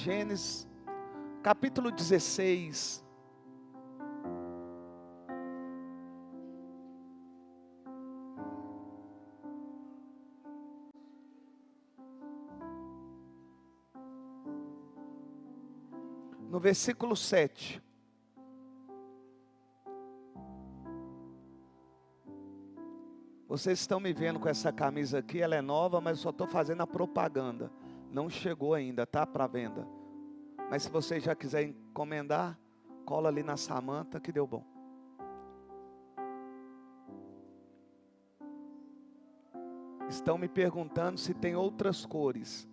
Gênesis, capítulo 16. No versículo 7. Vocês estão me vendo com essa camisa aqui, ela é nova, mas eu só estou fazendo a propaganda. Não chegou ainda, tá? Para venda. Mas se você já quiser encomendar, cola ali na Samanta que deu bom. Estão me perguntando se tem outras cores.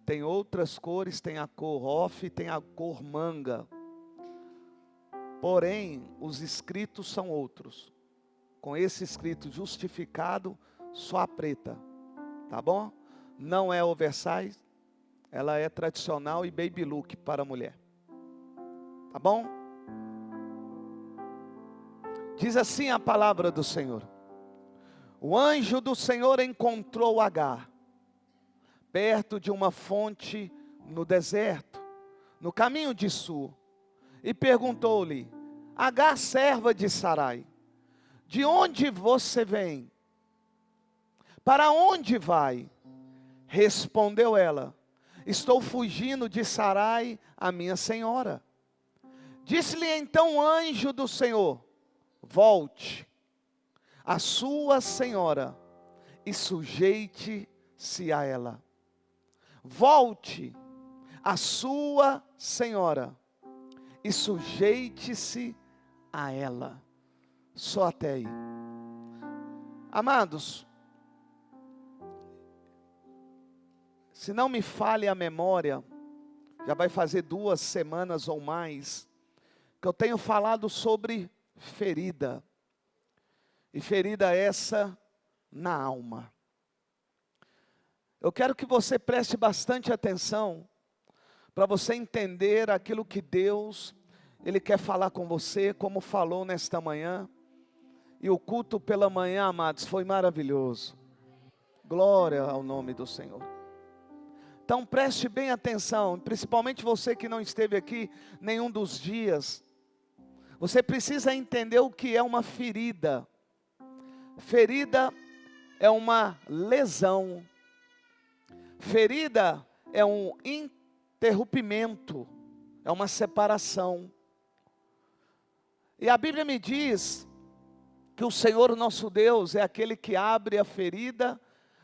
Tem outras cores, tem a cor off, tem a cor manga. Porém, os escritos são outros. Com esse escrito justificado, só a preta. Tá bom? Não é oversize, ela é tradicional e baby look para a mulher. Tá bom? Diz assim a palavra do Senhor. O anjo do Senhor encontrou Agar perto de uma fonte no deserto, no caminho de Sur, e perguntou-lhe: Agar, serva de Sarai, de onde você vem? Para onde vai? Respondeu ela: estou fugindo de Sarai, a minha senhora. Disse-lhe então o anjo do Senhor: volte a sua senhora e sujeite-se a ela. Volte a sua senhora e sujeite-se a ela. Só até aí. Amados, se não me falhe a memória, já vai fazer 2 semanas ou mais, que eu tenho falado sobre ferida. E ferida essa na alma. Eu quero que você preste bastante atenção, para você entender aquilo que Deus, Ele quer falar com você, como falou nesta manhã. E o culto pela manhã, amados, foi maravilhoso. Glória ao nome do Senhor. Então preste bem atenção, principalmente você que não esteve aqui nenhum dos dias. Você precisa entender o que é uma ferida. Ferida é uma lesão. Ferida é um interrompimento, é uma separação. E a Bíblia me diz que o Senhor nosso Deus é aquele que abre a ferida,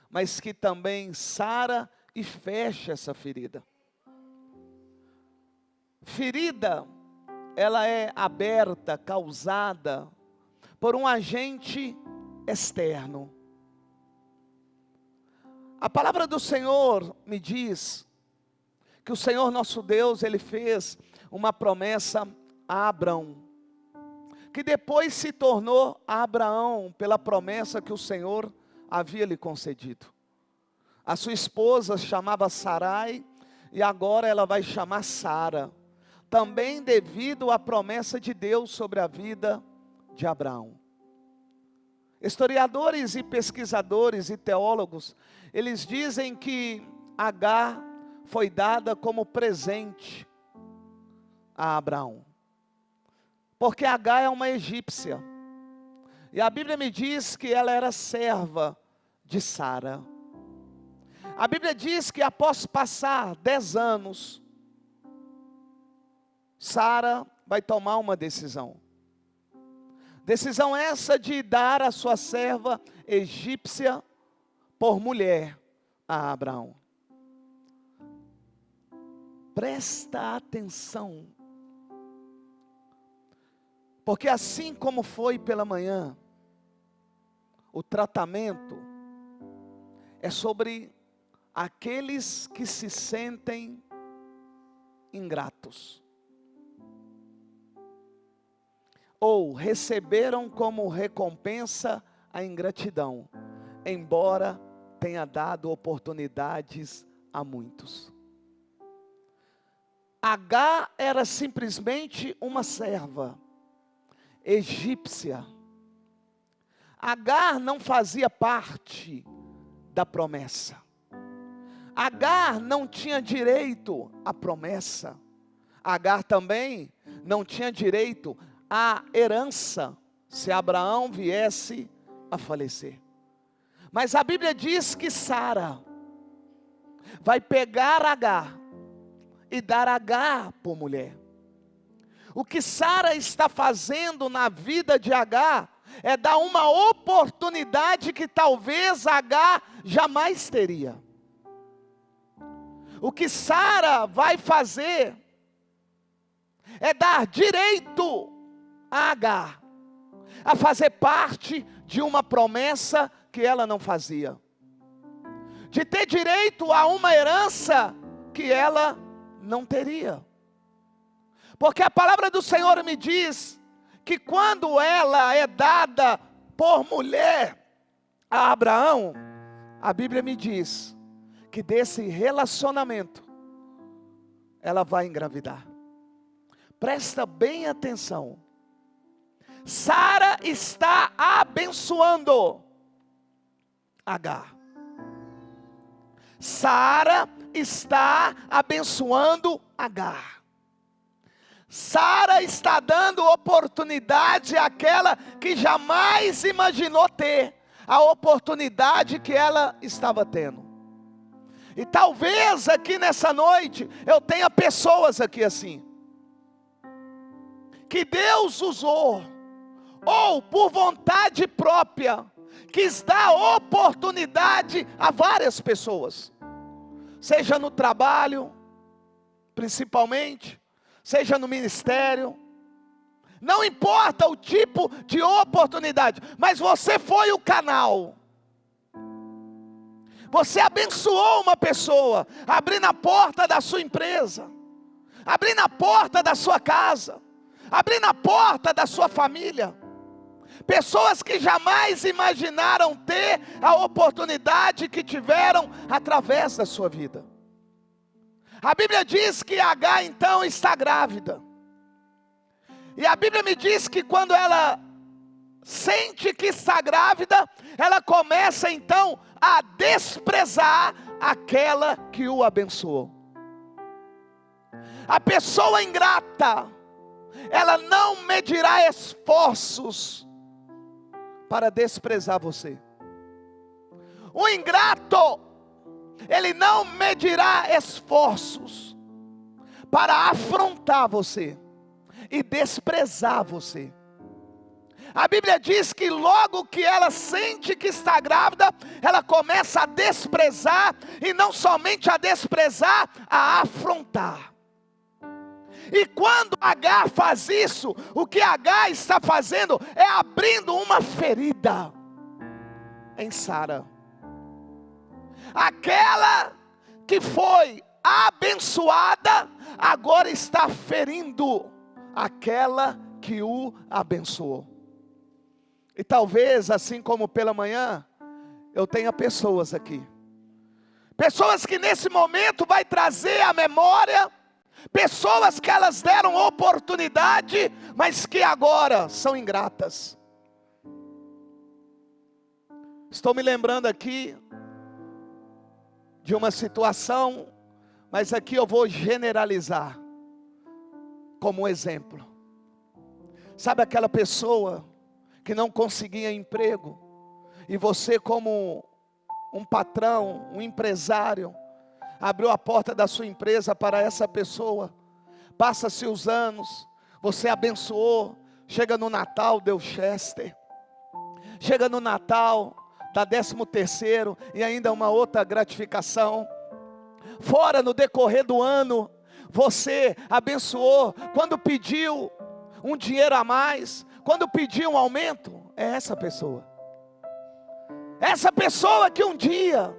mas que também sara e fecha essa ferida. Ferida, ela é aberta, causada por um agente externo. A palavra do Senhor me diz que o Senhor nosso Deus, Ele fez uma promessa a Abrão, que depois se tornou Abraão pela promessa que o Senhor havia lhe concedido. A sua esposa chamava Sarai e agora ela vai chamar Sara, também devido à promessa de Deus sobre a vida de Abraão. Historiadores e pesquisadores e teólogos, eles dizem que Agar foi dada como presente a Abraão. Porque Agar é uma egípcia. E a Bíblia me diz que ela era serva de Sara. A Bíblia diz que após passar 10 anos, Sara vai tomar uma decisão. Decisão essa de dar a sua serva egípcia por mulher a Abraão. Presta atenção. Porque assim como foi pela manhã, o tratamento é sobre aqueles que se sentem ingratos. Ou receberam como recompensa a ingratidão, embora tenha dado oportunidades a muitos. Agar era simplesmente uma serva egípcia. Agar não fazia parte da promessa. Agar não tinha direito à promessa. Agar também não tinha direito à herança, se Abraão viesse a falecer. Mas a Bíblia diz que Sara vai pegar Agar e dar Agar por mulher. O que Sara está fazendo na vida de Agar é dar uma oportunidade que talvez Agar jamais teria. O que Sara vai fazer é dar direito a Agar a fazer parte de uma promessa que ela não fazia, de ter direito a uma herança que ela não teria. Porque a palavra do Senhor me diz que quando ela é dada por mulher a Abraão, a Bíblia me diz que desse relacionamento ela vai engravidar. Presta bem atenção. Sara está abençoando Agar. Sara está abençoando Agar. Sara está dando oportunidade àquela que jamais imaginou ter a oportunidade que ela estava tendo. E talvez aqui nessa noite eu tenha pessoas aqui assim, que Deus usou, ou por vontade própria, quis dar oportunidade a várias pessoas, seja no trabalho, principalmente, seja no ministério, não importa o tipo de oportunidade, mas você foi o canal. Você abençoou uma pessoa, abrindo a porta da sua empresa, abrindo a porta da sua casa, abrindo a porta da sua família. Pessoas que jamais imaginaram ter a oportunidade que tiveram através da sua vida. A Bíblia diz que Agar então está grávida. E a Bíblia me diz que quando ela sente que está grávida, ela começa então a desprezar aquela que o abençoou. A pessoa ingrata, ela não medirá esforços para desprezar você. O ingrato, ele não medirá esforços para afrontar você e desprezar você. A Bíblia diz que logo que ela sente que está grávida, ela começa a desprezar, e não somente a desprezar, a afrontar. E quando Agar faz isso, o que Agar está fazendo é abrindo uma ferida em Sara. Aquela que foi abençoada, agora está ferindo aquela que o abençoou. E talvez, assim como pela manhã, eu tenha pessoas aqui. Pessoas que nesse momento vai trazer à memória, pessoas que elas deram oportunidade, mas que agora são ingratas. Estou me lembrando aqui de uma situação, mas aqui eu vou generalizar como um exemplo. Sabe aquela pessoa que não conseguia emprego, e você como um patrão, um empresário, abriu a porta da sua empresa para essa pessoa, passa-se os anos, você abençoou, chega no Natal, deu Chester, chega no Natal, dá 13º, e ainda uma outra gratificação, fora no decorrer do ano, você abençoou, quando pediu um dinheiro a mais, quando pediu um aumento, é essa pessoa. Essa pessoa que um dia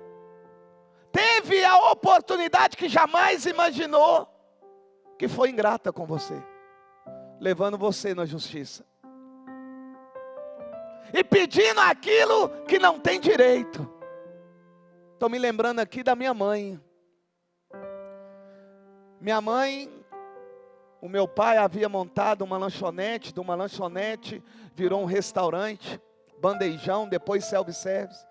teve a oportunidade que jamais imaginou, que foi ingrata com você, levando você na justiça, e pedindo aquilo que não tem direito. Estou me lembrando aqui da minha mãe. Minha mãe, o meu pai havia montado uma lanchonete, de uma lanchonete virou um restaurante, bandejão, depois self-service.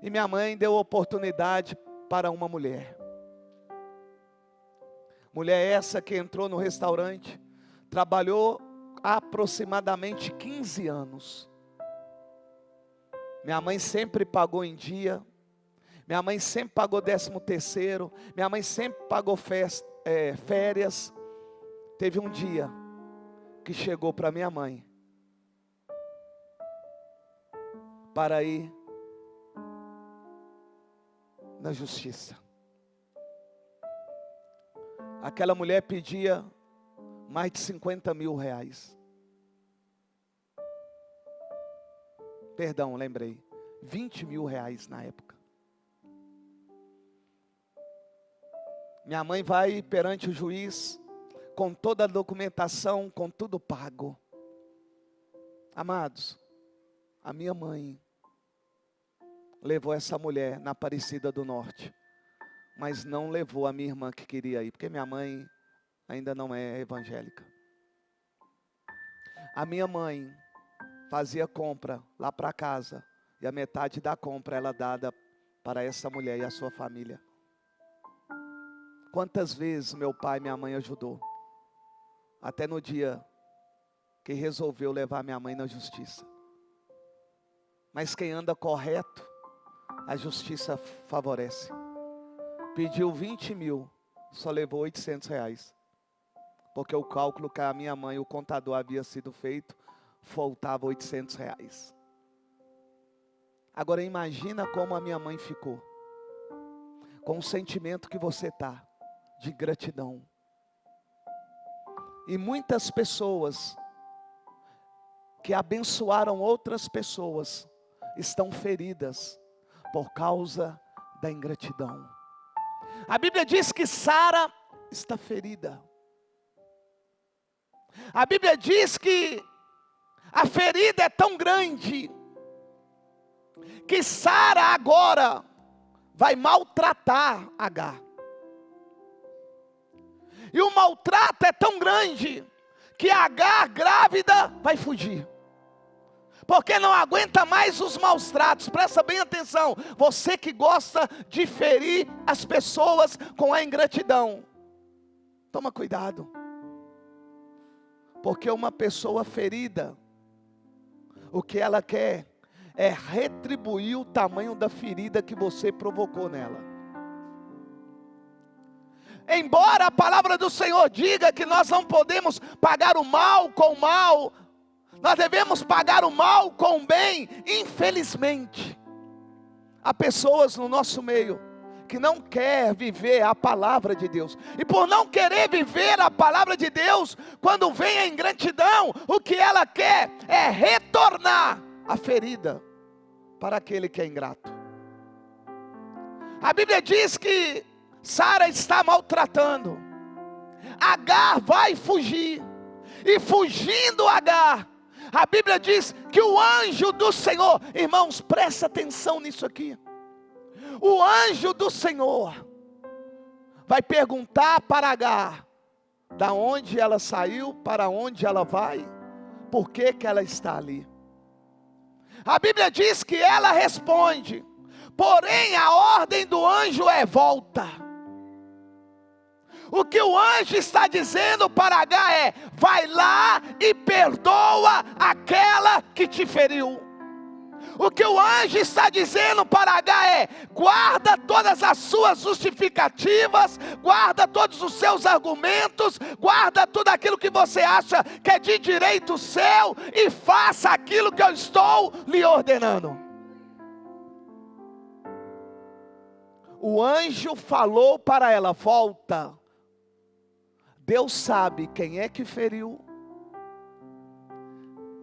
E minha mãe deu oportunidade para uma mulher. Mulher essa que entrou no restaurante, trabalhou aproximadamente 15 anos. Minha mãe sempre pagou em dia. Minha mãe sempre pagou 13º. Minha mãe sempre pagou férias. Teve um dia que chegou para minha mãe para ir na justiça. Aquela mulher pedia mais de 50 mil reais. Perdão, lembrei. 20 mil reais na época. Minha mãe vai perante o juiz, com toda a documentação, com tudo pago. Amados, a minha mãe levou essa mulher na Aparecida do Norte, mas não levou a minha irmã que queria ir, porque minha mãe ainda não é evangélica. A minha mãe fazia compra lá para casa, e a metade da compra ela dada para essa mulher e a sua família. Quantas vezes meu pai e minha mãe ajudou, até no dia que resolveu levar minha mãe na justiça. Mas quem anda correto, a justiça favorece. Pediu 20 mil, só levou 800 reais. Porque o cálculo que a minha mãe, o contador havia sido feito, faltava 800 reais. Agora imagina como a minha mãe ficou. Com o sentimento que você está, de gratidão. E muitas pessoas que abençoaram outras pessoas estão feridas por causa da ingratidão. A Bíblia diz que Sara está ferida. A Bíblia diz que a ferida é tão grande que Sara agora vai maltratar Agar. E o maltrato é tão grande que Agar grávida vai fugir. Porque não aguenta mais os maus tratos. Presta bem atenção. Você que gosta de ferir as pessoas com a ingratidão, toma cuidado. Porque uma pessoa ferida, o que ela quer é retribuir o tamanho da ferida que você provocou nela. Embora a palavra do Senhor diga que nós não podemos pagar o mal com o mal, nós devemos pagar o mal com o bem. Infelizmente, há pessoas no nosso meio que não quer viver a palavra de Deus. E por não querer viver a palavra de Deus, quando vem a ingratidão, o que ela quer é retornar a ferida para aquele que é ingrato. A Bíblia diz que Sara está maltratando. Agar vai fugir. E fugindo Agar, a Bíblia diz que o anjo do Senhor, irmãos, presta atenção nisso aqui. O anjo do Senhor vai perguntar para Agar, da onde ela saiu, para onde ela vai, por que que ela está ali. A Bíblia diz que ela responde, porém a ordem do anjo é volta. O que o anjo está dizendo para Agar é, vai lá e perdoa aquela que te feriu. O que o anjo está dizendo para Agar é, guarda todas as suas justificativas, guarda todos os seus argumentos, guarda tudo aquilo que você acha que é de direito seu e faça aquilo que eu estou lhe ordenando. O anjo falou para ela, volta. Deus sabe quem é que feriu,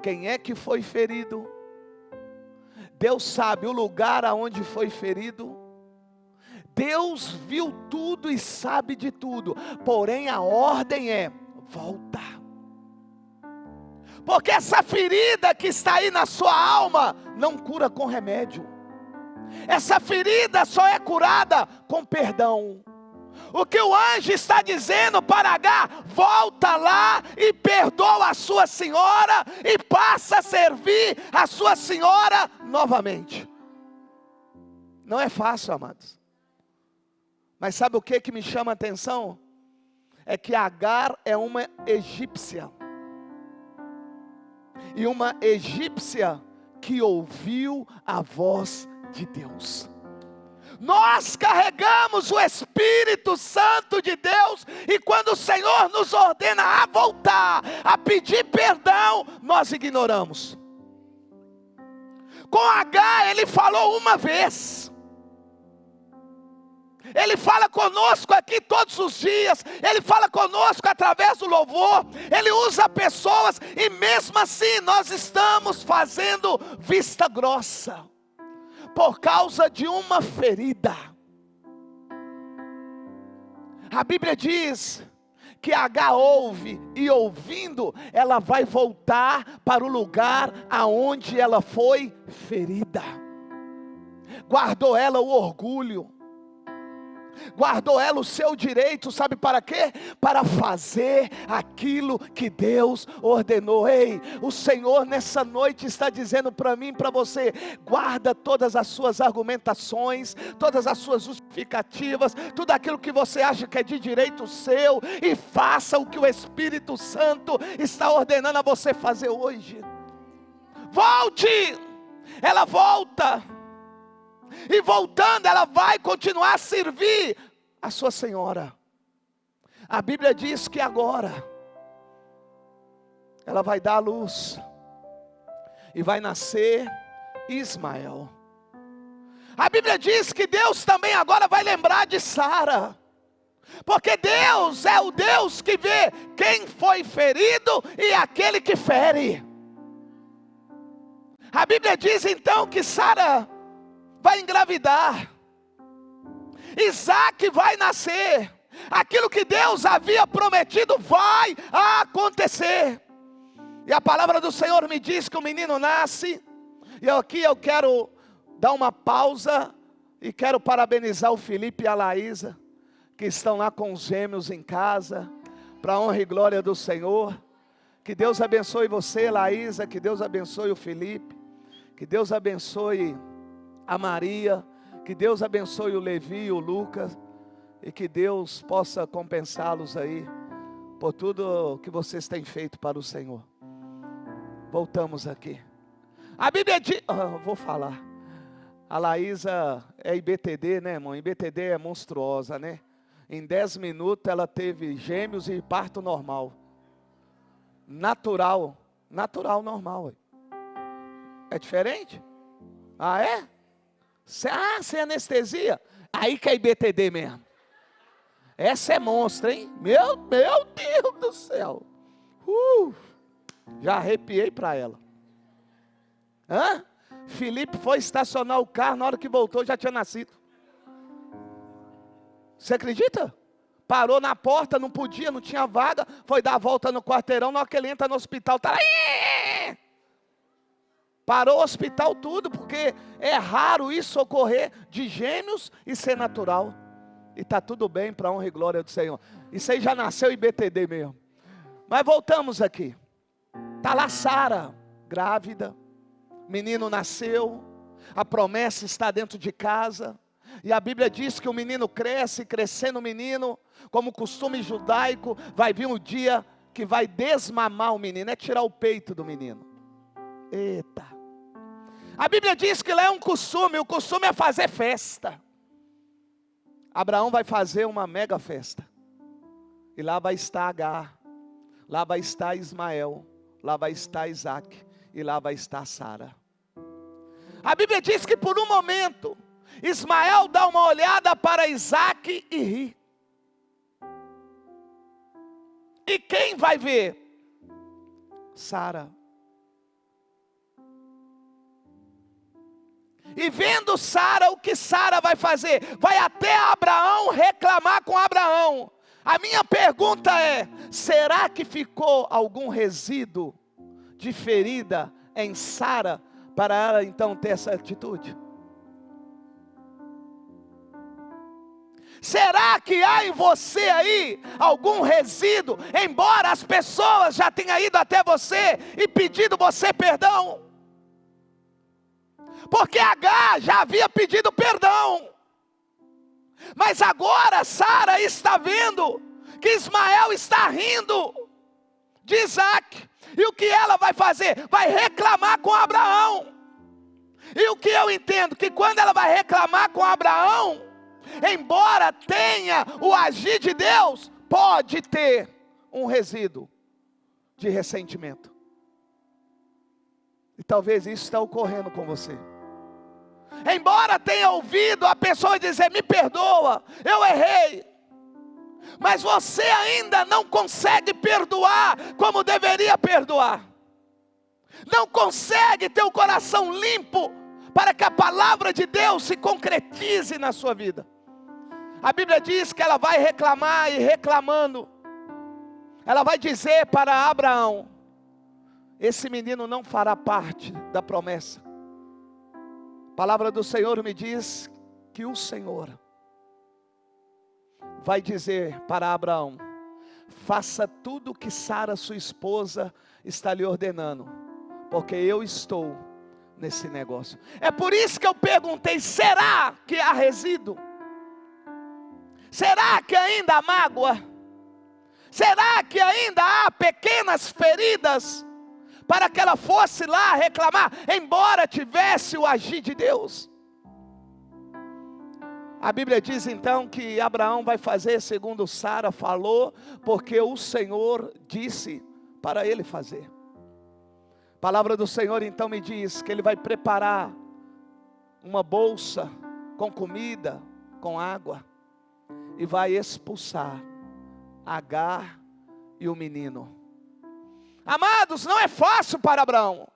quem é que foi ferido. Deus sabe o lugar aonde foi ferido. Deus viu tudo e sabe de tudo. Porém a ordem é, volta. Porque essa ferida que está aí na sua alma, não cura com remédio. Essa ferida só é curada com perdão. O que o anjo está dizendo para Agar, volta lá e perdoa a sua senhora e passa a servir a sua senhora novamente. Não é fácil, amados. Mas sabe o que me chama a atenção? É que Agar é uma egípcia. E uma egípcia que ouviu a voz de Deus. Nós carregamos o Espírito Santo de Deus, e quando o Senhor nos ordena a voltar, a pedir perdão, nós ignoramos. Com Agar ele falou uma vez. Ele fala conosco aqui todos os dias. Ele fala conosco através do louvor. Ele usa pessoas, e mesmo assim nós estamos fazendo vista grossa, por causa de uma ferida. A Bíblia diz que Agar ouve, e ouvindo, ela vai voltar para o lugar aonde ela foi ferida. Guardou ela o orgulho, guardou ela o seu direito, sabe para quê? Para fazer aquilo que Deus ordenou. Ei, o Senhor nessa noite está dizendo para mim e para você: guarda todas as suas argumentações, todas as suas justificativas, tudo aquilo que você acha que é de direito seu, e faça o que o Espírito Santo está ordenando a você fazer hoje. Volte! Ela volta. E voltando, ela vai continuar a servir a sua senhora. A Bíblia diz que agora ela vai dar à luz, e vai nascer Ismael. A Bíblia diz que Deus também agora vai lembrar de Sara, porque Deus é o Deus que vê quem foi ferido e aquele que fere. A Bíblia diz então que Sara vai engravidar, Isaac vai nascer, aquilo que Deus havia prometido vai acontecer. E a palavra do Senhor me diz que o menino nasce. E aqui eu quero dar uma pausa, e quero parabenizar o Felipe e a Laísa, que estão lá com os gêmeos em casa, para a honra e glória do Senhor. Que Deus abençoe você, Laísa, que Deus abençoe o Felipe, que Deus abençoe a Maria, que Deus abençoe o Levi e o Lucas, e que Deus possa compensá-los aí, por tudo que vocês têm feito para o Senhor. Voltamos aqui. A Bíblia diz, vou falar, a Laísa é IBTD, né, irmão? IBTD é monstruosa, né? Em 10 minutos ela teve gêmeos e parto normal. Natural, normal. É diferente? Ah, é? Sem anestesia? Aí que é IBTD mesmo. Essa é monstro, hein? Meu Deus do céu. Já arrepiei para ela. Felipe foi estacionar o carro, na hora que voltou já tinha nascido. Você acredita? Parou na porta, não podia, não tinha vaga. Foi dar a volta no quarteirão, na hora que ele entra no hospital, tá aí. Parou o hospital tudo, porque é raro isso ocorrer de gêmeos e ser natural. E está tudo bem, para a honra e glória do Senhor. Isso aí já nasceu em BTD mesmo. Mas voltamos aqui. Está lá Sara, grávida. Menino nasceu. A promessa está dentro de casa. E a Bíblia diz que o menino cresce, crescendo o menino, como costume judaico, vai vir um dia que vai desmamar o menino, é tirar o peito do menino. Eita. A Bíblia diz que lá é um costume, o costume é fazer festa. Abraão vai fazer uma mega festa. E lá vai estar Agar, lá vai estar Ismael, lá vai estar Isaac, e lá vai estar Sara. A Bíblia diz que por um momento, Ismael dá uma olhada para Isaac e ri. E quem vai ver? Sara. E vendo Sara, o que Sara vai fazer? Vai até Abraão reclamar com Abraão. A minha pergunta é: será que ficou algum resíduo de ferida em Sara para ela então ter essa atitude? Será que há em você aí algum resíduo, embora as pessoas já tenham ido até você e pedido você perdão? Porque Agar já havia pedido perdão. Mas agora Sara está vendo que Ismael está rindo de Isaac. E o que ela vai fazer? Vai reclamar com Abraão. E o que eu entendo? Que quando ela vai reclamar com Abraão, embora tenha o agir de Deus, pode ter um resíduo de ressentimento. E talvez isso está ocorrendo com você. Embora tenha ouvido a pessoa dizer, me perdoa, eu errei. Mas você ainda não consegue perdoar como deveria perdoar. Não consegue ter o coração limpo para que a palavra de Deus se concretize na sua vida. A Bíblia diz que ela vai reclamar e reclamando. Ela vai dizer para Abraão, esse menino não fará parte da promessa. A palavra do Senhor me diz que o Senhor vai dizer para Abraão, faça tudo o que Sara, sua esposa, está lhe ordenando, porque eu estou nesse negócio. É por isso que eu perguntei, será que há resíduo? Será que ainda há mágoa? Será que ainda há pequenas feridas para que ela fosse lá reclamar, embora tivesse o agir de Deus? A Bíblia diz então que Abraão vai fazer segundo Sara falou, porque o Senhor disse para ele fazer. A palavra do Senhor então me diz que ele vai preparar uma bolsa com comida, com água, e vai expulsar Agar e o menino. Amados, não é fácil para Abraão.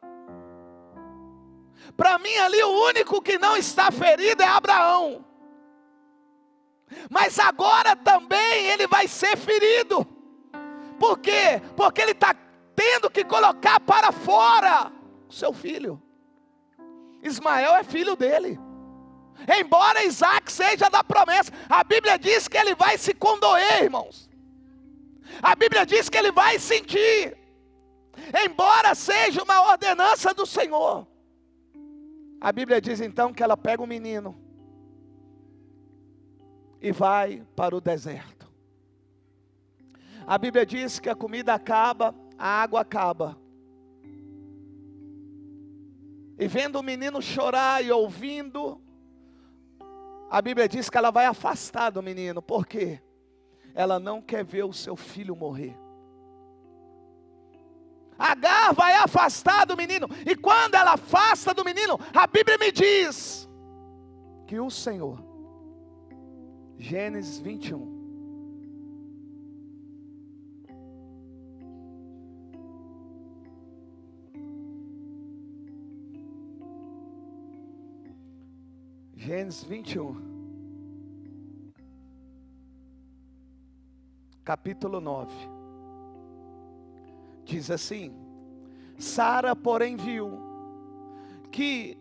Para mim ali o único que não está ferido é Abraão. Mas agora também ele vai ser ferido. Por quê? Porque ele está tendo que colocar para fora o seu filho. Ismael é filho dele. Embora Isaac seja da promessa, a Bíblia diz que ele vai se condoer, irmãos. A Bíblia diz que ele vai sentir. Embora seja uma ordenança do Senhor. A Bíblia diz então que ela pega o menino e vai para o deserto. A Bíblia diz que a comida acaba, a água acaba. E vendo o menino chorar e ouvindo, a Bíblia diz que ela vai afastar do menino. Por quê? Ela não quer ver o seu filho morrer. Agar vai afastar do menino. E quando ela afasta do menino, a Bíblia me diz que o Senhor, Gênesis 21, Gênesis 21, capítulo 9, diz assim: Sara, porém, viu que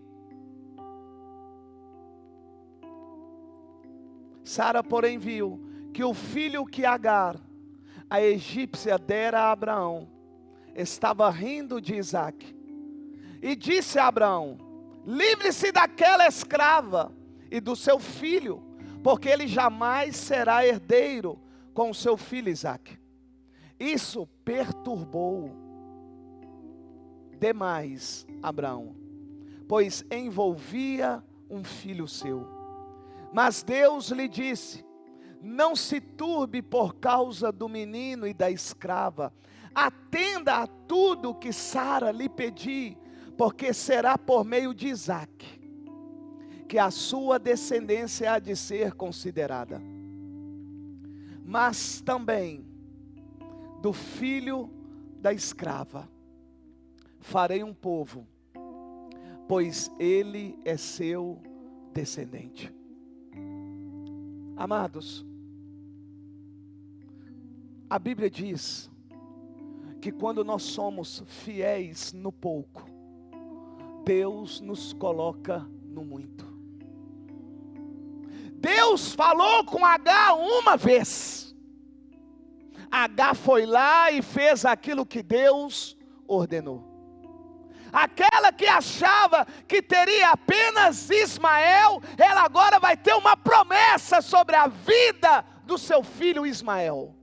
o filho que Agar, a egípcia, dera a Abraão, estava rindo de Isaac. E disse a Abraão: livre-se daquela escrava e do seu filho, porque ele jamais será herdeiro com o seu filho Isaac. Isso perturbou demais Abraão, pois envolvia um filho seu. Mas Deus lhe disse: não se turbe por causa do menino e da escrava, atenda a tudo que Sara lhe pedir, porque será por meio de Isaac que a sua descendência há de ser considerada. Mas também do filho da escrava farei um povo, pois ele é seu descendente. Amados, a Bíblia diz que quando nós somos fiéis no pouco, Deus nos coloca no muito. Deus falou com Agar uma vez. Agar foi lá e fez aquilo que Deus ordenou. Aquela que achava que teria apenas Ismael, ela agora vai ter uma promessa sobre a vida do seu filho Ismael.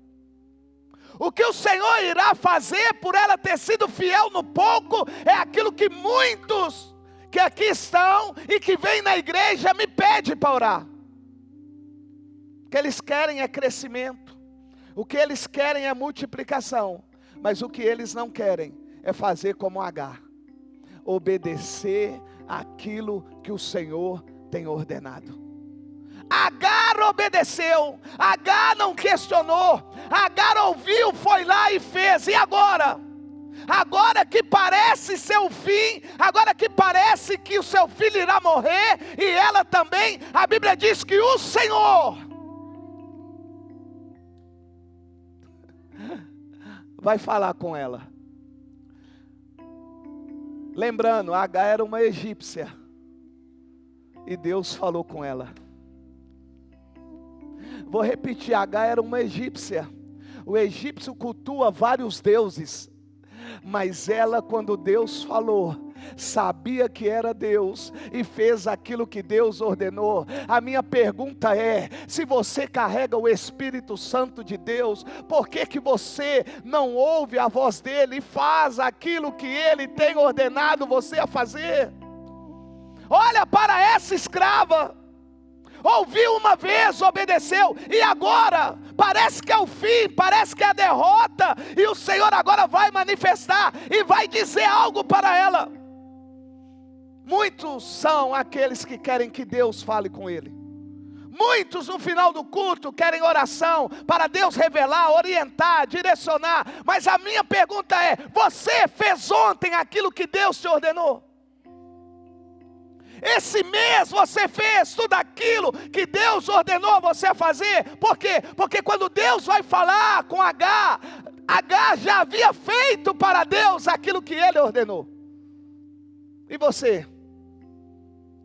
O que o Senhor irá fazer por ela ter sido fiel no pouco, é aquilo que muitos que aqui estão e que vêm na igreja me pedem para orar. O que eles querem é crescimento, o que eles querem é multiplicação, mas o que eles não querem é fazer como Agar, obedecer aquilo que o Senhor tem ordenado. Agar obedeceu, Agar não questionou, Agar ouviu, foi lá e fez. E agora? Agora que parece ser o fim, agora que parece que o seu filho irá morrer, e ela também, a Bíblia diz que o Senhor vai falar com ela. Lembrando, Agar era uma egípcia, e Deus falou com ela. Vou repetir, Agar era uma egípcia. O egípcio cultua vários deuses, mas ela, quando Deus falou, sabia que era Deus e fez aquilo que Deus ordenou. A minha pergunta é: se você carrega o Espírito Santo de Deus, por que que você não ouve a voz dele e faz aquilo que ele tem ordenado você a fazer? Olha para essa escrava. Ouviu uma vez, obedeceu, e agora parece que é o fim, parece que é a derrota, e o Senhor agora vai manifestar e vai dizer algo para ela. Muitos são aqueles que querem que Deus fale com ele. Muitos no final do culto querem oração para Deus revelar, orientar, direcionar. Mas a minha pergunta é: você fez ontem aquilo que Deus te ordenou? Esse mês você fez tudo aquilo que Deus ordenou você a fazer? Por quê? Porque quando Deus vai falar com Agar, Agar já havia feito para Deus aquilo que ele ordenou. E você?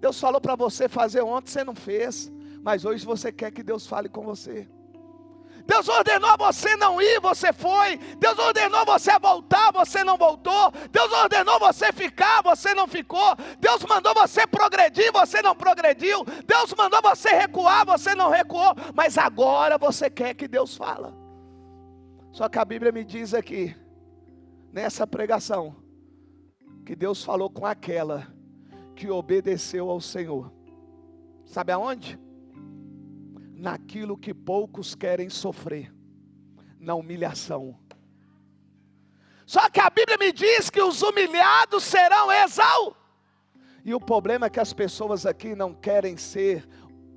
Deus falou para você fazer ontem, você não fez, mas hoje você quer que Deus fale com você. Deus ordenou você não ir, você foi. Deus ordenou você voltar, você não voltou. Deus ordenou você ficar, você não ficou. Deus mandou você progredir, você não progrediu. Deus mandou você recuar, você não recuou. Mas agora você quer que Deus fala. Só que a Bíblia me diz aqui, nessa pregação, que Deus falou com aquela que obedeceu ao Senhor. Sabe aonde? Naquilo que poucos querem sofrer, na humilhação. Só que a Bíblia me diz que os humilhados serão exaltados. E o problema é que as pessoas aqui não querem ser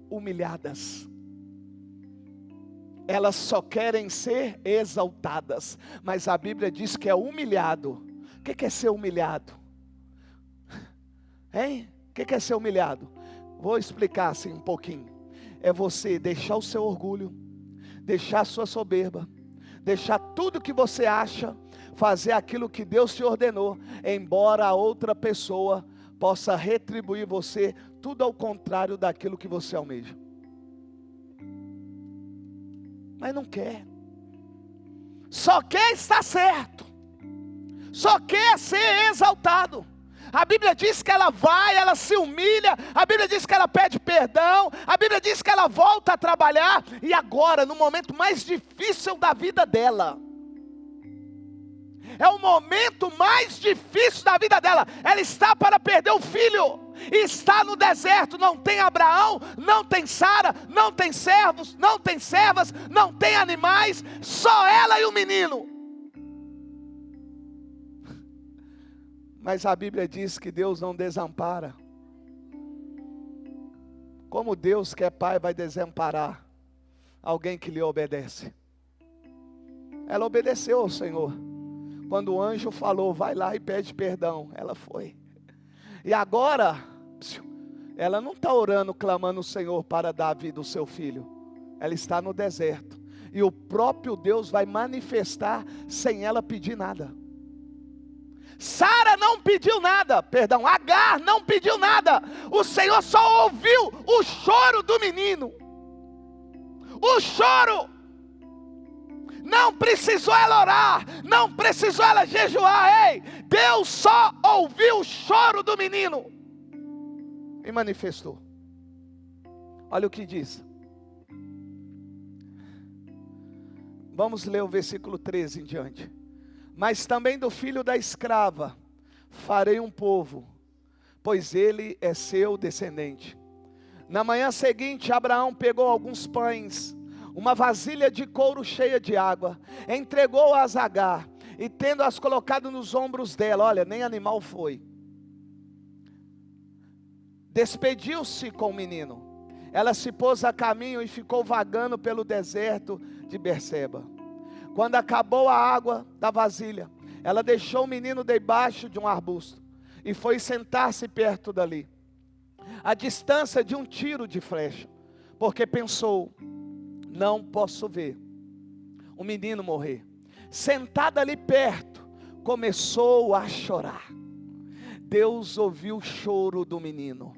humilhadas. Elas só querem ser exaltadas. Mas a Bíblia diz que é humilhado. O que é ser humilhado? Hein? O que é ser humilhado? Vou explicar assim um pouquinho. É você deixar o seu orgulho, deixar a sua soberba, deixar tudo que você acha, fazer aquilo que Deus te ordenou, embora a outra pessoa possa retribuir você tudo ao contrário daquilo que você almeja. Mas não quer, só quer estar certo, só quer ser exaltado. A Bíblia diz que ela vai, ela se humilha, a Bíblia diz que ela pede perdão, a Bíblia diz que ela volta a trabalhar, e agora, no momento mais difícil da vida dela, é o momento mais difícil da vida dela, ela está para perder o filho, e está no deserto, não tem Abraão, não tem Sara, não tem servos, não tem servas, não tem animais, só ela e o menino. Mas a Bíblia diz que Deus não desampara. Como Deus que é pai vai desamparar alguém que lhe obedece? Ela obedeceu ao Senhor. Quando o anjo falou, vai lá e pede perdão, ela foi. E agora, ela não está orando, clamando o Senhor para dar a vida ao seu filho. Ela está no deserto. E o próprio Deus vai manifestar sem ela pedir nada. Sara não pediu nada, perdão, Agar não pediu nada. O Senhor só ouviu o choro do menino. O choro. Não precisou ela orar, não precisou ela jejuar, ei, Deus só ouviu o choro do menino e manifestou. Olha o que diz. Vamos ler o versículo 13 em diante. Mas também do filho da escrava farei um povo, pois ele é seu descendente. Na manhã seguinte, Abraão pegou alguns pães, uma vasilha de couro cheia de água, entregou-as a Agar, e tendo-as colocado nos ombros dela, olha, nem animal foi, despediu-se com o menino. Ela se pôs a caminho e ficou vagando pelo deserto de Berseba. Quando acabou a água da vasilha, ela deixou o menino debaixo de um arbusto e foi sentar-se perto dali, a distância de um tiro de flecha, porque pensou: não posso ver o menino morrer. Sentada ali perto, começou a chorar. Deus ouviu o choro do menino.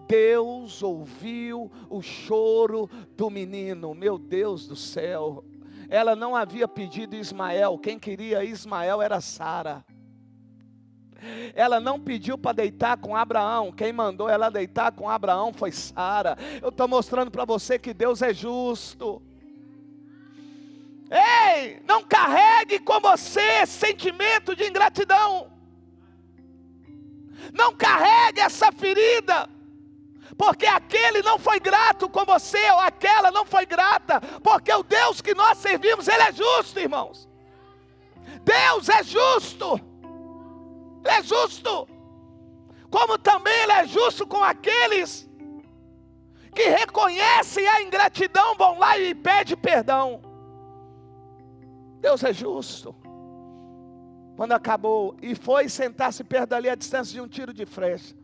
Deus ouviu o choro do menino. Meu Deus do céu. Ela não havia pedido Ismael. Quem queria Ismael era Sara. Ela não pediu para deitar com Abraão. Quem mandou ela deitar com Abraão foi Sara. Eu estou mostrando para você que Deus é justo. Ei, não carregue com você sentimento de ingratidão. Não carregue essa ferida, porque aquele não foi grato com você, ou aquela não foi grata, porque o Deus que nós servimos, Ele é justo, irmãos. Deus é justo. Ele é justo. Como também Ele é justo com aqueles que reconhecem a ingratidão, vão lá e pedem perdão. Deus é justo. Quando acabou, e foi sentar-se perto dali, a distância de um tiro de flecha.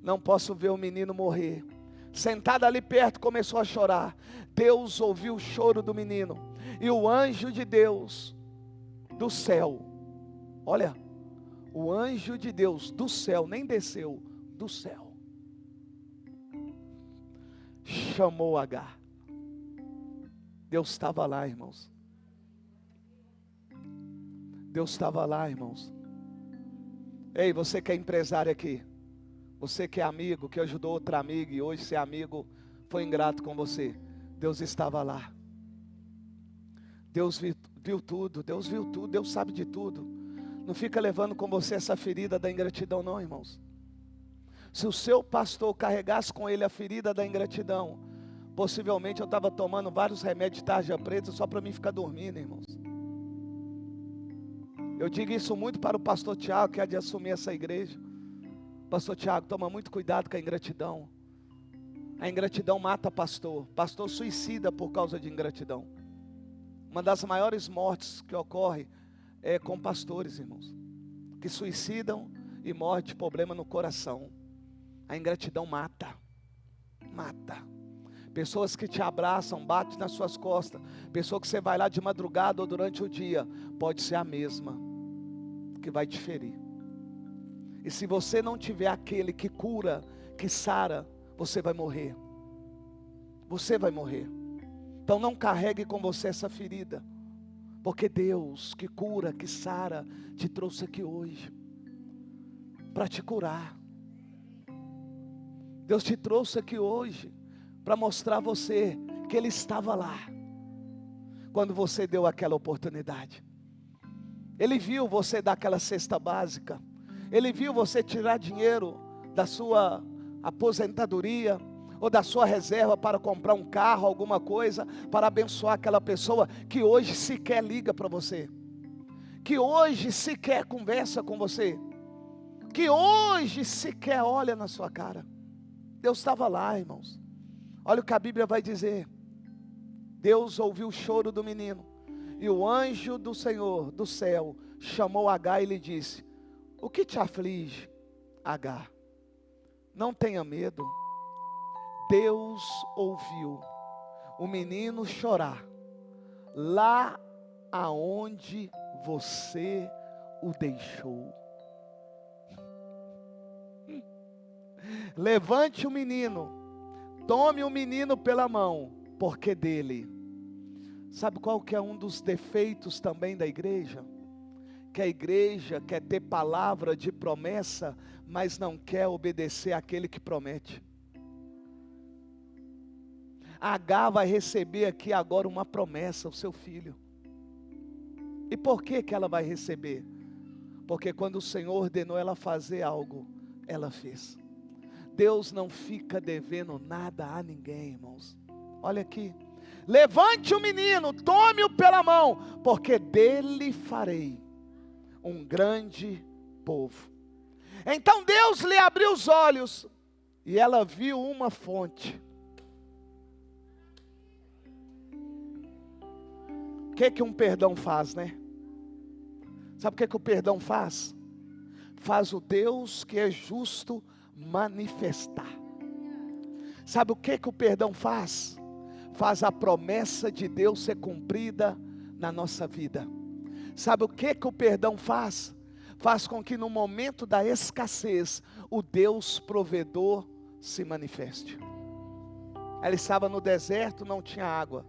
Não posso ver o menino morrer. Sentada ali perto, começou a chorar. Deus ouviu o choro do menino. E o anjo de Deus do céu, olha, o anjo de Deus do céu, nem desceu, do céu, chamou Agar. Deus estava lá, irmãos. Deus estava lá, irmãos. Ei, você que é empresário aqui, você que é amigo, que ajudou outro amigo e hoje ser amigo foi ingrato com você, Deus estava lá. Deus viu tudo, Deus viu tudo, Deus sabe de tudo. Não fica levando com você essa ferida da ingratidão não, irmãos. Se o seu pastor carregasse com ele a ferida da ingratidão, possivelmente eu estava tomando vários remédios de tarja preta só para mim ficar dormindo, irmãos. Eu digo isso muito para o pastor Tiago, que há de assumir essa igreja. Pastor Tiago, toma muito cuidado com a ingratidão. A ingratidão mata pastor. Pastor suicida por causa de ingratidão. Uma das maiores mortes que ocorre é com pastores, irmãos, que suicidam e morrem de problema no coração. A ingratidão mata. Mata. Pessoas que te abraçam, batem nas suas costas. Pessoa que você vai lá de madrugada ou durante o dia, pode ser a mesma que vai te ferir. E se você não tiver aquele que cura, que sara, você vai morrer. Você vai morrer. Então não carregue com você essa ferida, porque Deus que cura, que sara, te trouxe aqui hoje para te curar. Deus te trouxe aqui hoje para mostrar a você que Ele estava lá quando você deu aquela oportunidade. Ele viu você dar aquela cesta básica. Ele viu você tirar dinheiro da sua aposentadoria ou da sua reserva para comprar um carro, alguma coisa, para abençoar aquela pessoa que hoje sequer liga para você, que hoje sequer conversa com você, que hoje sequer olha na sua cara. Deus estava lá, irmãos. Olha o que a Bíblia vai dizer. Deus ouviu o choro do menino, e o anjo do Senhor, do céu, chamou Agar e lhe disse: o que te aflige, Agar? Não tenha medo. Deus ouviu o menino chorar lá aonde você o deixou. Levante o menino, tome o menino pela mão, porque dele Sabe qual que é um dos defeitos também da igreja? Que a igreja quer ter palavra de promessa, mas não quer obedecer àquele que promete. H vai receber aqui agora uma promessa, o seu filho. E por que que ela vai receber? Porque quando o Senhor ordenou ela fazer algo, ela fez. Deus não fica devendo nada a ninguém, irmãos. Olha aqui. Levante o menino, tome-o pela mão, porque dele farei um grande povo. Então Deus lhe abriu os olhos, e ela viu uma fonte. O que um perdão faz, né? Sabe o que o perdão faz? Faz o Deus que é justo manifestar. Sabe o que o perdão faz? Faz a promessa de Deus ser cumprida na nossa vida. Sabe o que o perdão faz? Faz com que no momento da escassez, o Deus provedor se manifeste. Ela estava no deserto, não tinha água.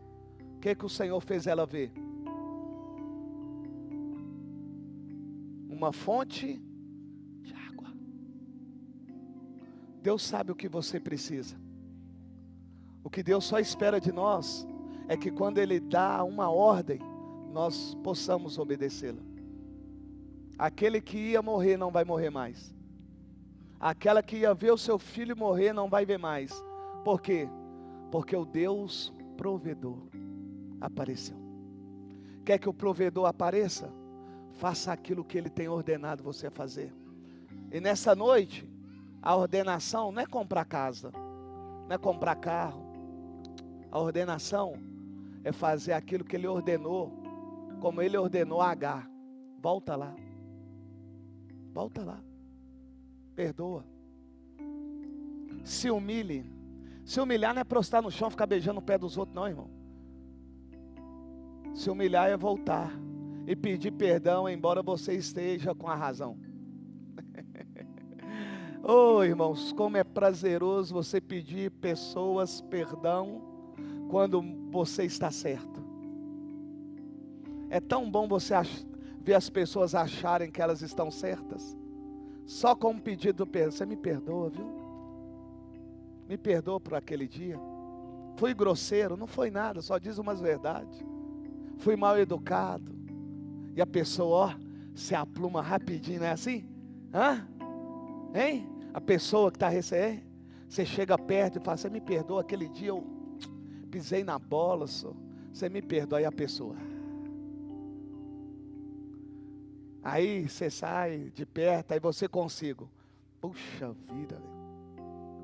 O que o Senhor fez ela ver? Uma fonte de água. Deus sabe o que você precisa. O que Deus só espera de nós é que quando Ele dá uma ordem, nós possamos obedecê-la. Aquele que ia morrer não vai morrer mais. Aquela que ia ver o seu filho morrer não vai ver mais. Por quê? Porque o Deus provedor apareceu. Quer que o provedor apareça? Faça aquilo que Ele tem ordenado você fazer. E nessa noite, a ordenação não é comprar casa, não é comprar carro. A ordenação é fazer aquilo que Ele ordenou, como Ele ordenou a Agar. Volta lá. Volta lá. Perdoa. Se humilhe. Se humilhar não é prostrar no chão e ficar beijando o pé dos outros, não, irmão. Se humilhar é voltar e pedir perdão, embora você esteja com a razão. Oh, irmãos, como é prazeroso você pedir pessoas perdão quando você está certo. É tão bom você ver as pessoas acharem que elas estão certas, só com um pedido de perdão. Você me perdoa, viu? Me perdoa por aquele dia. Fui grosseiro, não foi nada, só diz umas verdades. Fui mal educado. E a pessoa, ó, se apluma rapidinho, não é assim? Hã? Hein? A pessoa que está recebendo, você chega perto e fala, você me perdoa, aquele dia eu pisei na bola, só. Você me perdoa, aí a pessoa. Aí você sai de perto, aí você consigo. Puxa vida, velho.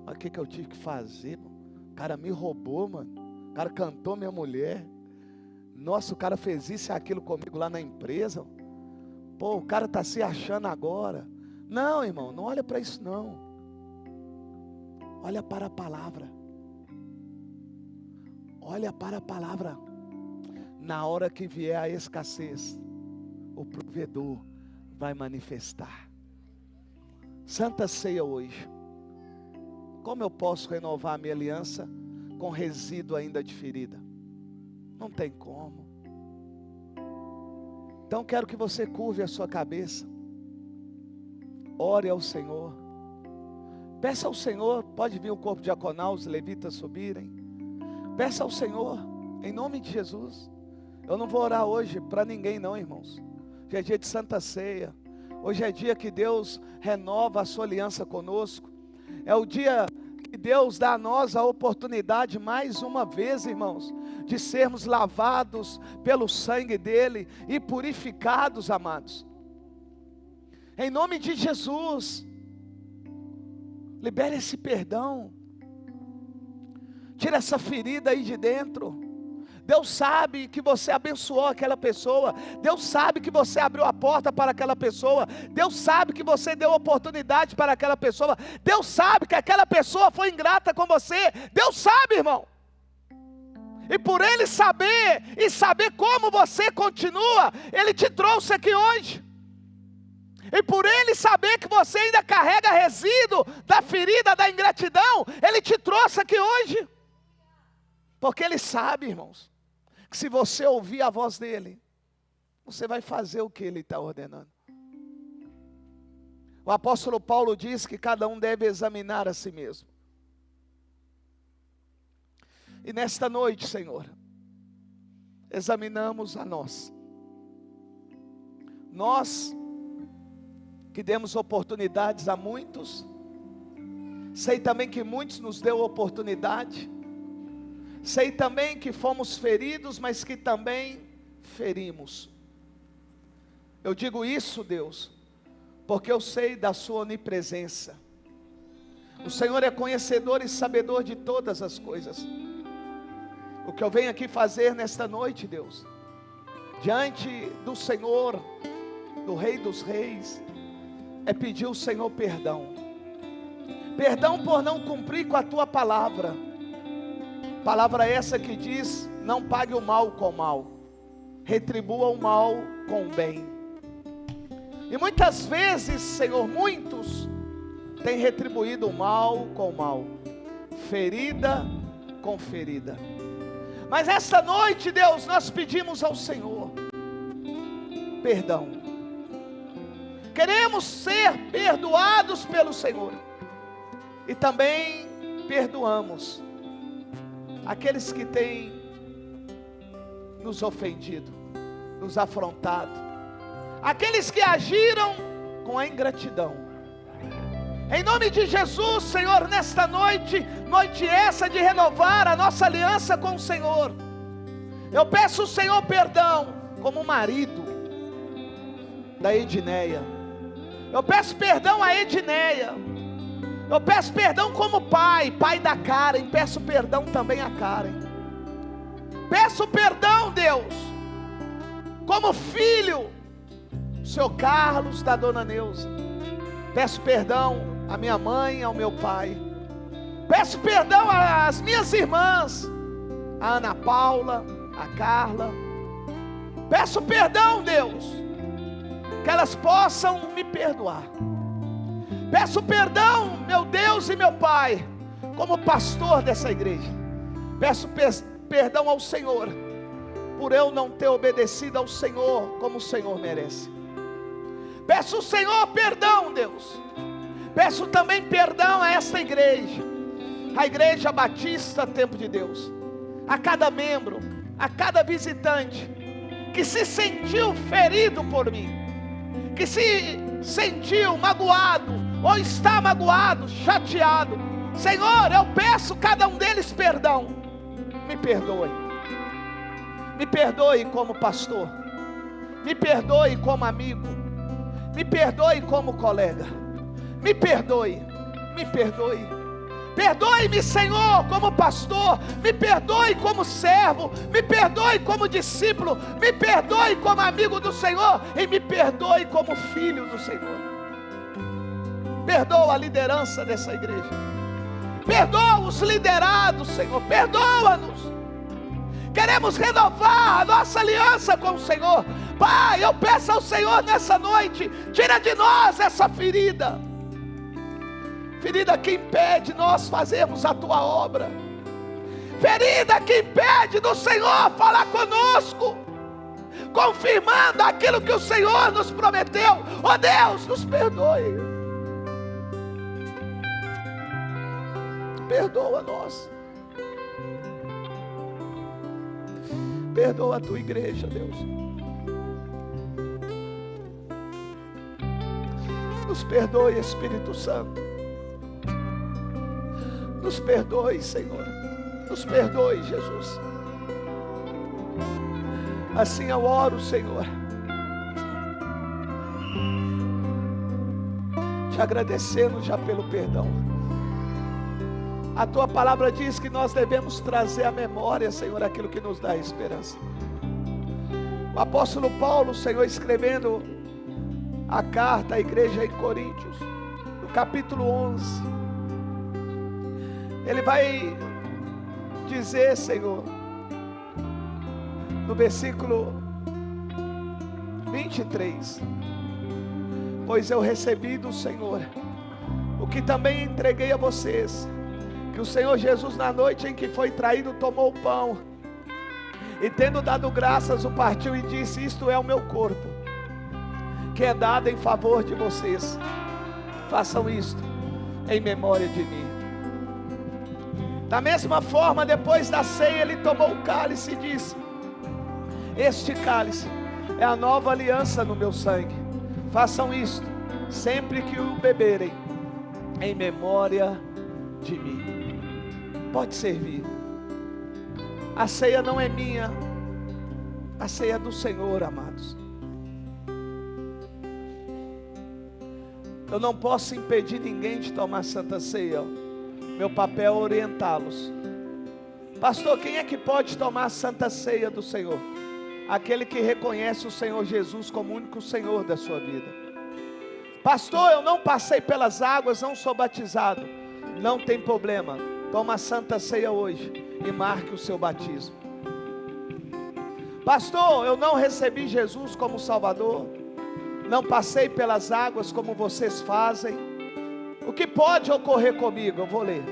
Olha o que eu tive que fazer, mano. O cara me roubou, mano. O cara cantou minha mulher. Nossa, o cara fez isso e aquilo comigo lá na empresa. Pô, o cara está se achando agora. Não, irmão, não olha para isso não. Olha para a palavra. Olha para a palavra. Na hora que vier a escassez, o provedor vai manifestar. Santa Ceia hoje. Como eu posso renovar a minha aliança com resíduo ainda de ferida? Não tem como. Então quero que você curve a sua cabeça. Ore ao Senhor. Peça ao Senhor, pode vir o corpo diaconal, os levitas subirem. Peça ao Senhor, em nome de Jesus. Eu não vou orar hoje para ninguém não, irmãos. Hoje é dia de Santa Ceia. Hoje é dia que Deus renova a sua aliança conosco. É o dia que Deus dá a nós a oportunidade mais uma vez, irmãos, de sermos lavados pelo sangue dele e purificados, amados. Em nome de Jesus, libere esse perdão. Tira essa ferida aí de dentro. Deus sabe que você abençoou aquela pessoa. Deus sabe que você abriu a porta para aquela pessoa. Deus sabe que você deu oportunidade para aquela pessoa. Deus sabe que aquela pessoa foi ingrata com você. Deus sabe, irmão. E por Ele saber, e saber como você continua, Ele te trouxe aqui hoje. E por Ele saber que você ainda carrega resíduo da ferida, da ingratidão, Ele te trouxe aqui hoje. Porque Ele sabe, irmãos, que que se você ouvir a voz dele, você vai fazer o que ele está ordenando. O apóstolo Paulo diz que cada um deve examinar a si mesmo. E nesta noite, Senhor, examinamos a nós. Nós que demos oportunidades a muitos, sei também que muitos nos deu oportunidade, sei também que fomos feridos, mas que também ferimos. Eu digo isso, Deus, porque eu sei da sua onipresença. O Senhor é conhecedor e sabedor de todas as coisas. O que eu venho aqui fazer nesta noite, Deus, diante do Senhor, do Rei dos Reis, é pedir ao Senhor perdão. Perdão por não cumprir com a tua palavra. Palavra essa que diz: não pague o mal com o mal, retribua o mal com o bem. E muitas vezes, Senhor, muitos têm retribuído o mal com o mal, ferida com ferida. Mas esta noite, Deus, nós pedimos ao Senhor perdão. Queremos ser perdoados pelo Senhor. E também perdoamos aqueles que têm nos ofendido, nos afrontado, aqueles que agiram com a ingratidão. Em nome de Jesus, Senhor, nesta noite, noite essa de renovar a nossa aliança com o Senhor, eu peço ao Senhor perdão como marido da Edneia. Eu peço perdão a Edneia. Eu peço perdão como pai da Karen. Peço perdão também a Karen. Peço perdão, Deus, como filho, seu Carlos, da dona Neuza. Peço perdão à minha mãe, ao meu pai. Peço perdão às minhas irmãs, a Ana Paula, a Carla. Peço perdão, Deus, que elas possam me perdoar. Peço perdão, meu Deus e meu Pai, como pastor dessa igreja. Peço perdão ao Senhor, por eu não ter obedecido ao Senhor como o Senhor merece. Peço ao Senhor perdão, Deus. Peço também perdão a esta igreja, a Igreja Batista Tempo de Deus, a cada membro, a cada visitante, que se sentiu ferido por mim, que se sentiu magoado, ou está magoado, chateado. Senhor, eu peço cada um deles perdão. Me perdoe. Me perdoe como pastor. Me perdoe como amigo. Me perdoe como colega. Me perdoe. Me perdoe. Perdoe-me, Senhor, como pastor. Me perdoe como servo. Me perdoe como discípulo. Me perdoe como amigo do Senhor. E me perdoe como filho do Senhor. Perdoa a liderança dessa igreja. Perdoa os liderados, Senhor. Perdoa-nos. Queremos renovar a nossa aliança com o Senhor. Pai, eu peço ao Senhor nessa noite, tira de nós essa ferida. Ferida que impede nós fazermos a tua obra. Ferida que impede do Senhor falar conosco, confirmando aquilo que o Senhor nos prometeu. Oh Deus, nos perdoe. Perdoa nós. Perdoa a tua igreja, Deus. Nos perdoe, Espírito Santo. Nos perdoe, Senhor. Nos perdoe, Jesus. Assim eu oro, Senhor, te agradecendo já pelo perdão. A tua palavra diz que nós devemos trazer à memória, Senhor, aquilo que nos dá esperança. O apóstolo Paulo, Senhor, escrevendo a carta à igreja em Coríntios, no capítulo 11, ele vai dizer, Senhor, no versículo 23, pois eu recebi do Senhor o que também entreguei a vocês, que o Senhor Jesus, na noite em que foi traído, tomou o pão, E tendo dado graças, o partiu e disse: isto é o meu corpo, que é dado em favor de vocês. Façam isto em memória de mim. Da mesma forma, depois da ceia, ele tomou o cálice e disse: este cálice é a nova aliança no meu sangue. Façam isto sempre que o beberem, em memória de mim. Pode servir. A ceia não é minha, a ceia é do Senhor, amados. Eu não posso impedir ninguém de tomar Santa Ceia. Meu papel é orientá-los. Pastor, quem é que pode tomar a Santa Ceia do Senhor? Aquele que reconhece o Senhor Jesus como o único Senhor da sua vida. Pastor, eu não passei pelas águas, não sou batizado. Não tem problema. Toma a Santa Ceia hoje e marque o seu batismo. Pastor, eu não recebi Jesus como Salvador. Não passei pelas águas como vocês fazem. O que pode ocorrer comigo? Eu vou ler.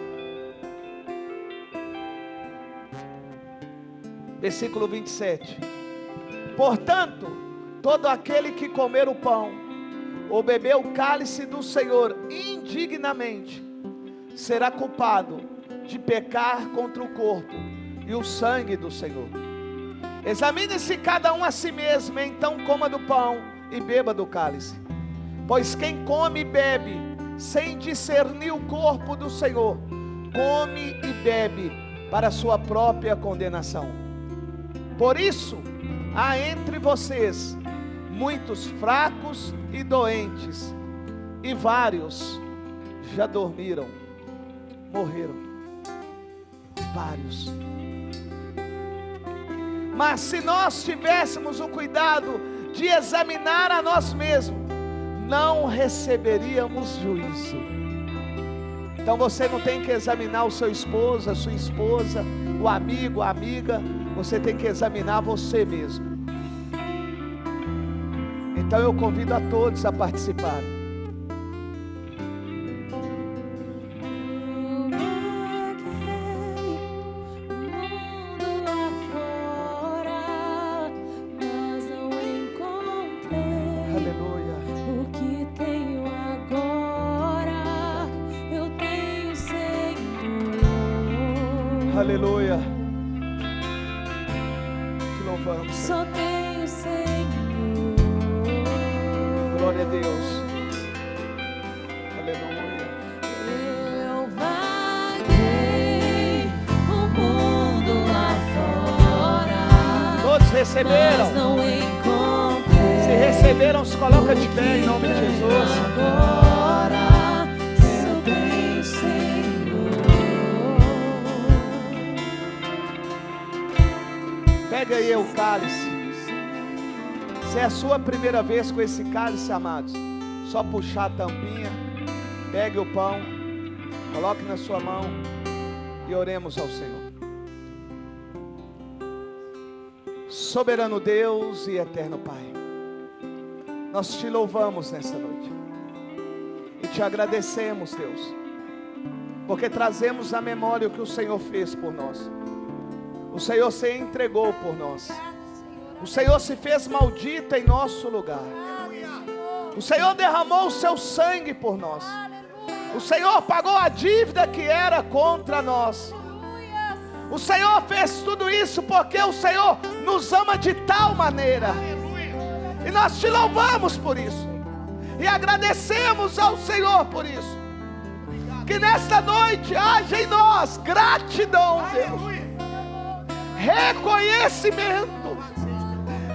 Versículo 27. Portanto, todo aquele que comer o pão ou beber o cálice do Senhor indignamente, será culpado de pecar contra o corpo e o sangue do Senhor. Examine-se cada um a si mesmo, então coma do pão e beba do cálice. Pois quem come e bebe sem discernir o corpo do Senhor, come e bebe para sua própria condenação. Por isso, há entre vocês muitos fracos e doentes, e vários já dormiram, morreram. Vários. Mas se nós tivéssemos o cuidado de examinar a nós mesmos, não receberíamos juízo. Então você não tem que examinar o seu esposo, a sua esposa, o amigo, a amiga. Você tem que examinar você mesmo. Então eu convido a todos a participarem. Aleluia. Te louvamos. Só tenho Senhor. Glória a Deus. Aleluia. Eu vaguei o mundo lá fora. Todos receberam. Mas não encontrei. Se receberam, se coloca de pé em nome de Jesus. Agora eu tenho Senhor. Pega aí o cálice. Se é a sua primeira vez com esse cálice, amados, só puxar a tampinha, pegue o pão, coloque na sua mão e oremos ao Senhor. Soberano Deus e eterno Pai, nós te louvamos nessa noite e te agradecemos, Deus, porque trazemos à memória o que o Senhor fez por nós. O Senhor se entregou por nós. O Senhor se fez maldito em nosso lugar. O Senhor derramou o seu sangue por nós. O Senhor pagou a dívida que era contra nós. O Senhor fez tudo isso porque o Senhor nos ama de tal maneira. E nós te louvamos por isso. E agradecemos ao Senhor por isso. Que nesta noite haja em nós gratidão, Deus. Reconhecimento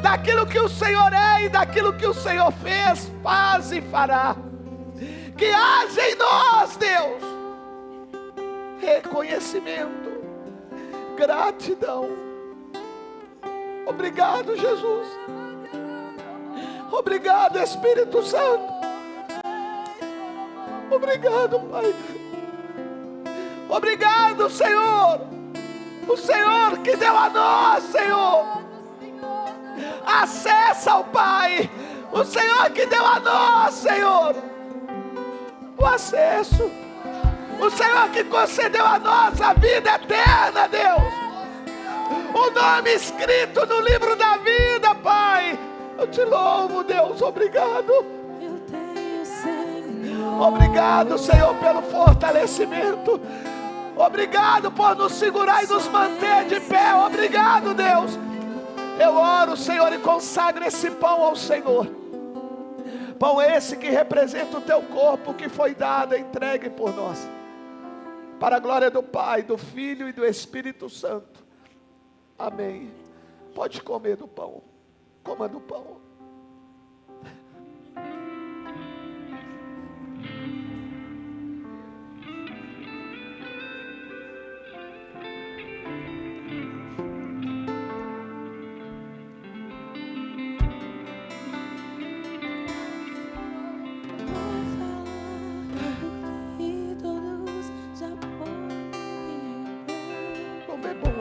daquilo que o Senhor é e daquilo que o Senhor fez, faz e fará. Que haja em nós, Deus, reconhecimento, gratidão. Obrigado, Jesus. Obrigado, Espírito Santo. Obrigado, Pai. Obrigado, Senhor. O Senhor que deu a nós, Senhor, acesso ao Pai. O Senhor que deu a nós, Senhor, o acesso. O Senhor que concedeu a nós a vida eterna, Deus. o nome escrito no livro da vida, Pai. Eu te louvo, Deus, obrigado. Eu tenho, Senhor. Obrigado, Senhor, pelo fortalecimento. Obrigado por nos segurar e nos manter de pé. Obrigado, Deus. Eu oro, Senhor, e consagro esse pão ao Senhor. Pão esse que representa o teu corpo, que foi dado e entregue por nós, para a glória do Pai, do Filho e do Espírito Santo. Amém. Pode comer do pão. Coma do pão.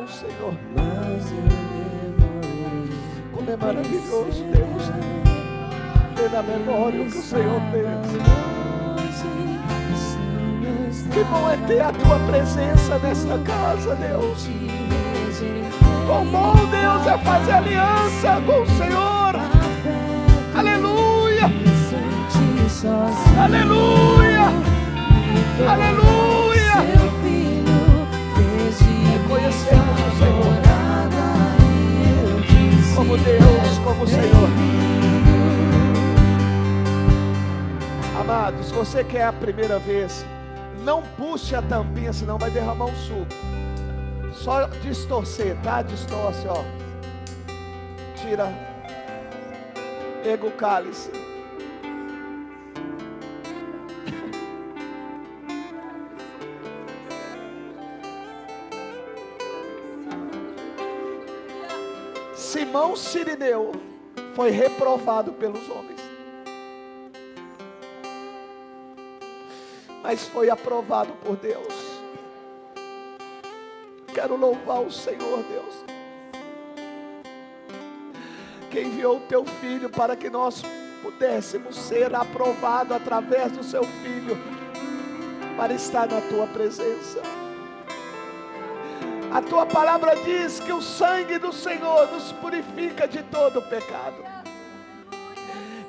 Senhor, como é maravilhoso, Deus, ter na memória o que o Senhor fez. Que bom é ter a tua presença nesta casa, Deus. Quão bom, Deus, é fazer aliança com o Senhor. Aleluia, aleluia, aleluia. Reconhecemos o Senhor como Deus, como Senhor. Amados, você quer a primeira vez, não puxe a tampinha, senão vai derramar um suco. Só distorcer, tá? Distorce, ó. Tira. Pega o cálice. Simão Sirineu foi reprovado pelos homens, mas foi aprovado por Deus. Quero louvar o Senhor, Deus, que enviou o teu Filho para que nós pudéssemos ser aprovados através do seu Filho, para estar na tua presença. A tua palavra diz que o sangue do Senhor nos purifica de todo o pecado.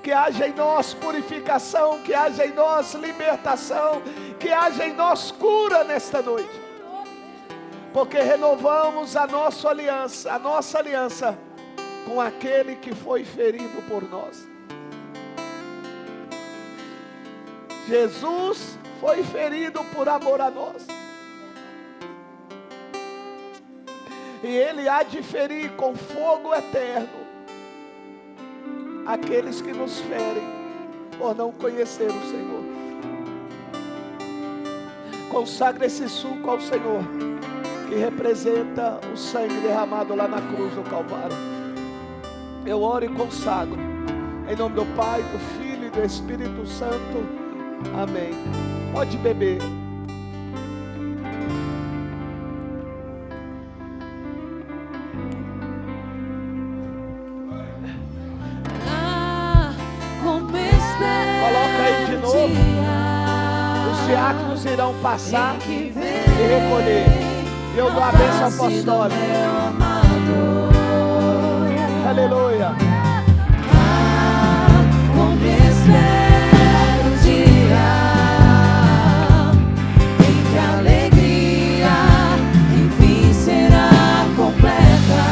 Que haja em nós purificação, que haja em nós libertação, que haja em nós cura nesta noite. Porque renovamos a nossa aliança com aquele que foi ferido por nós. Jesus foi ferido por amor a nós. E Ele há de ferir com fogo eterno aqueles que nos ferem por não conhecer o Senhor. Consagra esse suco ao Senhor, que representa o sangue derramado lá na cruz do Calvário. Eu oro e consagro, em nome do Pai, do Filho e do Espírito Santo. Amém. Pode beber. Os diáconos irão passar e recolher. Eu dou a bênção apostólica. Aleluia. Como espero o dia em que a alegria enfim será completa.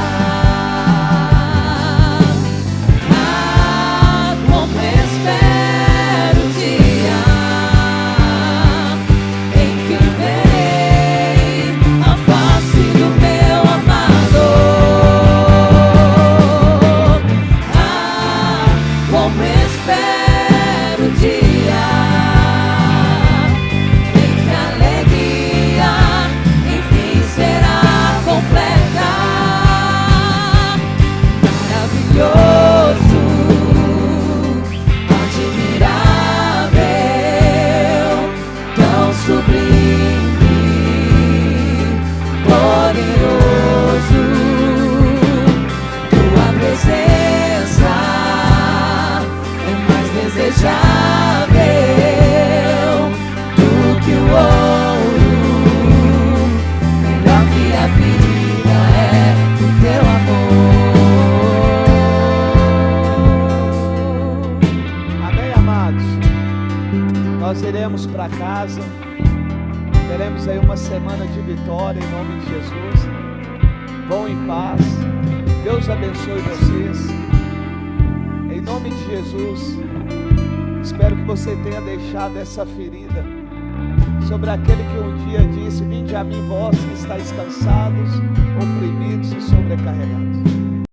Como espero o dia em que verei a face do meu amado. Como espero o dia em que a alegria enfim será completa. Maravilhoso, admirável, tão sublime, glorioso, tua presença é mais desejável do que o ouro, melhor que a vida é Nós iremos para casa. Teremos aí uma semana de vitória em nome de Jesus. Vão em paz. Deus abençoe vocês. Em nome de Jesus. Espero que você tenha deixado essa ferida sobre aquele que um dia disse: vinde a mim vós que estáis cansados